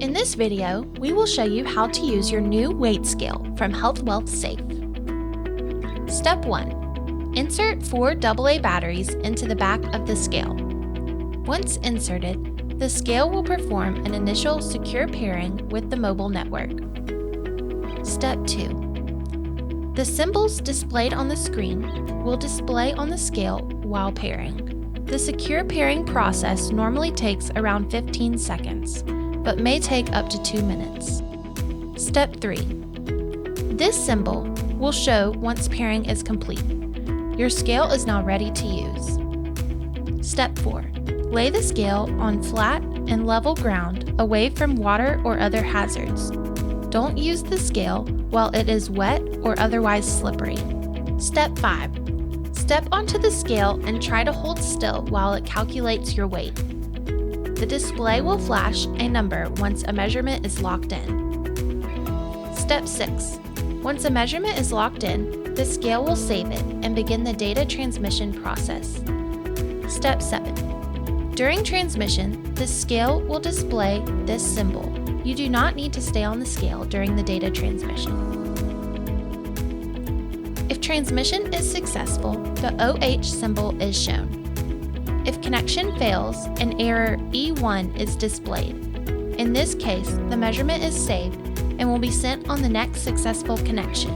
In this video, we will show you how to use your new weight scale from Health Wealth Safe. Step 1. Insert 4 AA batteries into the back of the scale. Once inserted, the scale will perform an initial secure pairing with the mobile network. Step 2. The symbols displayed on the screen will display on the scale while pairing. The secure pairing process normally takes around 15 seconds, but may take up to 2 minutes. Step 3. This symbol will show once pairing is complete. Your scale is now ready to use. Step 4. Lay the scale on flat and level ground away from water or other hazards. Don't use the scale while it is wet or otherwise slippery. Step 5. Step onto the scale and try to hold still while it calculates your weight. The display will flash a number once a measurement is locked in. Step 6. Once a measurement is locked in, the scale will save it and begin the data transmission process. Step 7. During transmission, the scale will display this symbol. You do not need to stay on the scale during the data transmission. If transmission is successful, the OH symbol is shown. If connection fails, an error E1 is displayed. In this case, the measurement is saved and will be sent on the next successful connection.